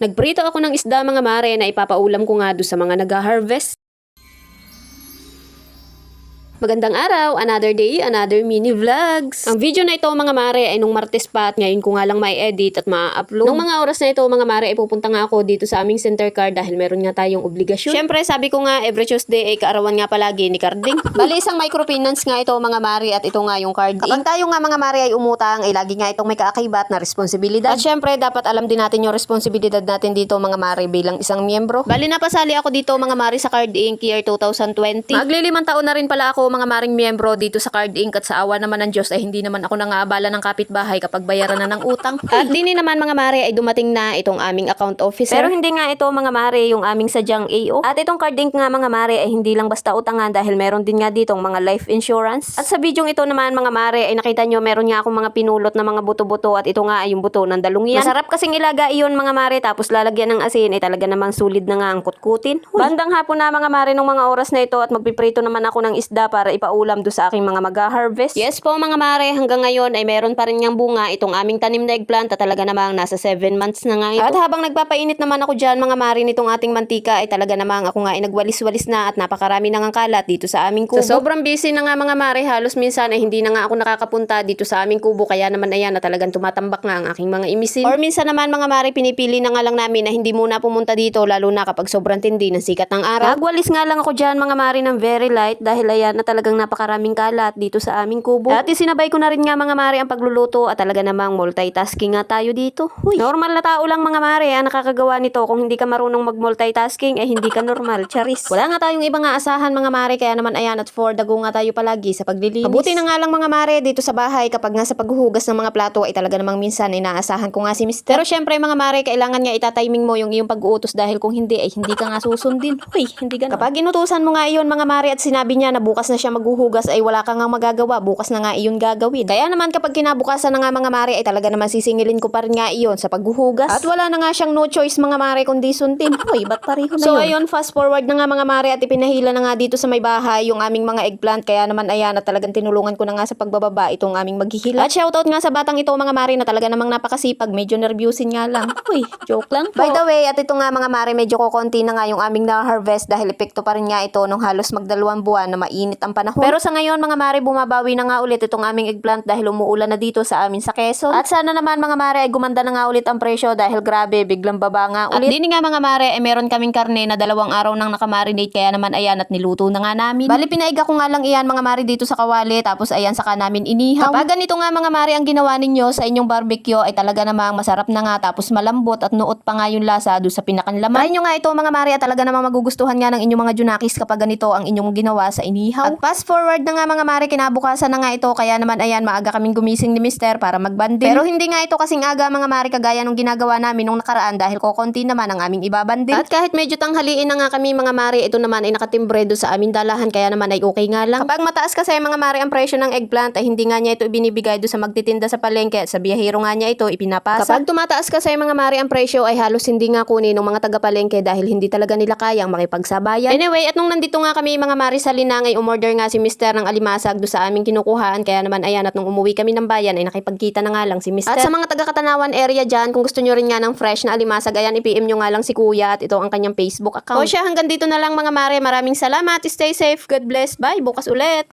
Nagprito ako ng isda mga mare na ipapaulam ko nga do sa mga nag-harvest. Magandang araw, another day, another mini vlogs. Ang video na ito mga mare ay nung Martes pa at ngayon ko nga lang may edit at ma-upload. Nung mga oras na ito mga mare ay pupunta nga ako dito sa aming center car dahil meron nga tayong obligasyon. Syempre sabi ko nga every Tuesday ay kaarawan nga palagi ni Carding. Bali isang microfinance nga ito mga mare at ito nga yung Carding. Kapag tayo nga mga mare ay umutang ay lagi nga itong may kaakibat na responsibilidad. At syempre dapat alam din natin yung responsibilidad natin dito mga mare bilang isang miyembro. Bali napasali ako dito mga mare sa Card Inc. year 2020. Maglilimang taon na rin pala ako mga maring miyembro dito sa Card Inc. At sa awa naman ng Diyos ay hindi naman ako nangaabala ng kapitbahay kapag bayaran na ng utang. At dini naman mga mare ay dumating na itong aming account officer. Pero hindi nga ito mga mare yung aming sadyang AO. At itong Card Inc. nga mga mare ay hindi lang basta utangan dahil meron din nga ditong mga life insurance. At sa bidyong ito naman mga mare ay nakita nyo meron nga akong mga pinulot na mga buto-buto at ito nga ay yung buto ng dalungyan. Masarap kasing ilaga iyon mga mare tapos lalagyan ng asin ay talaga namang sulit na nga ang kutkutin. Bandang hapon na mga mare nung mga oras na ito at magpiprito naman ako ng isda para ipaulam do sa aking mga mag-harvest. Yes po mga mare, hanggang ngayon ay meron pa rin niyang bunga itong aming tanim na eggplant at talaga namang nasa 7 months na nga ito. At habang nagpapainit naman ako dyan mga mare nitong ating mantika ay talaga namang ako nga ay nagwalis-walis na at napakarami na ngang kalat dito sa aming kubo. Sa sobrang busy na nga mga mare, halos minsan ay hindi na nga ako nakakapunta dito sa aming kubo kaya naman ayan na talagang tumatambak nga ang aking mga imisin. Or minsan naman mga mare, pinipili na nga lang namin na hindi muna pumunta dito lalo na kapag sobrang tindi ng sikat ng araw. Nagwalis nga lang ako dyan mga mare ng very light dahil ayan na talagang napakaraming kalat dito sa aming kubo. At isinabay ko na rin nga mga mare ang pagluluto at talaga namang multitasking nga tayo dito. Huy, normal na tao lang mga mare ang nakakagawa nito. Kung hindi ka marunong mag-multitasking ay hindi ka normal, charis. Wala nga tayong ibang aasahan mga mare kaya naman ayan at for the go nga tayo palagi sa paglilinis. Mabuti na nga lang mga mare dito sa bahay kapag nga sa paghuhugas ng mga plato ay talaga namang minsan inaasahan ko nga si Mr. Pero syempre mga mare kailangan nga itatiming mo yung iyong pag-uutos dahil kung hindi ay hindi ka nga susundin. Huy, hindi ganun. Kapag inutusan mo nga iyon mga mare at sinabi niya na bukas na siya maghuhugas ay wala ka nga magagawa, bukas na nga iyon gagawin. Kaya naman kapag kinabukasan na nga mga mare ay talaga naman sisingilin ko pa rin nga iyon sa paghuhugas. At wala na nga siyang no choice mga mare kundi sundin. Uy, ba't pareho na so yun? Ayun, fast forward na nga mga mare at ipinahila na nga dito sa may bahay yung aming mga eggplant. Kaya naman ayan at talagang tinulungan ko na nga sa pagbababa itong aming maghihila. At shoutout nga sa batang ito mga mare na talaga namang napakasipag, medyo nervyusin nga lang. Uy, joke lang po. By the way, at ito nga mga mare medyo kokonti na nga yung aming na-harvest dahil epekto pa rin nga ito nung halos magdalawang buwan na mainit ang panahon. Pero sa ngayon mga mare bumabawi na nga ulit itong aming eggplant dahil umuulan na dito sa amin sa Quezon. At sana naman mga mare ay gumanda na nga ulit ang presyo dahil grabe biglang baba nga ulit. At dini nga mga mare ay meron kaming karne na 2 araw nang nakamarinate kaya naman ayan at niluto na nga namin. Bali pinaiga ko nga lang iyan mga mare dito sa kawali tapos ayan saka namin inihaw. Kapag ganito nga mga mare ang ginawa ninyo sa inyong barbecue ay talaga namang masarap na nga tapos malambot at nuot pa nga yung lasa doon sa pinakanlaman. Try nyo nga ito mga mare at talaga namang magugustuhan nga ng inyong mga junakis kapag ganito ang inyong ginawa sa inihaw. At fast forward na nga mga mare, kinabukasan na nga ito kaya naman ayan maaga kaming gumising ni Mister para magbanding. Pero hindi nga ito kasing aga mga mare kagaya nung ginagawa namin nung nakaraan dahil kokonti naman ang aming ibabanding. At kahit medyo tanghaliin na nga kami mga mare, ito naman ay nakatimbre do sa aming dalahan kaya naman ay okay nga lang. Kapag mataas kasi mga mare ang presyo ng eggplant ay hindi nga niya ito ibinibigay do sa magtitinda sa palengke at sa biyahero nga niya ito ipinapasa. Kapag tumataas kasi mga mare ang presyo ay halos hindi nga kunin ng mga taga-palengke dahil hindi talaga nila kayang makipagsabayan. Anyway, at nung nandito nga kami mga mare sa Linang ay umorder nga si Mister ng alimasag do sa aming kinukuhaan kaya naman ayan at nung umuwi kami ng bayan ay nakipagkita na nga lang si Mister. At sa mga taga-Katanawan area dyan, kung gusto nyo rin nga ng fresh na alimasag, ayan i-PM nyo nga lang si Kuya at ito ang kanyang Facebook account. O siya, hanggang dito na lang mga mare. Maraming salamat. Stay safe. God bless. Bye. Bukas ulit.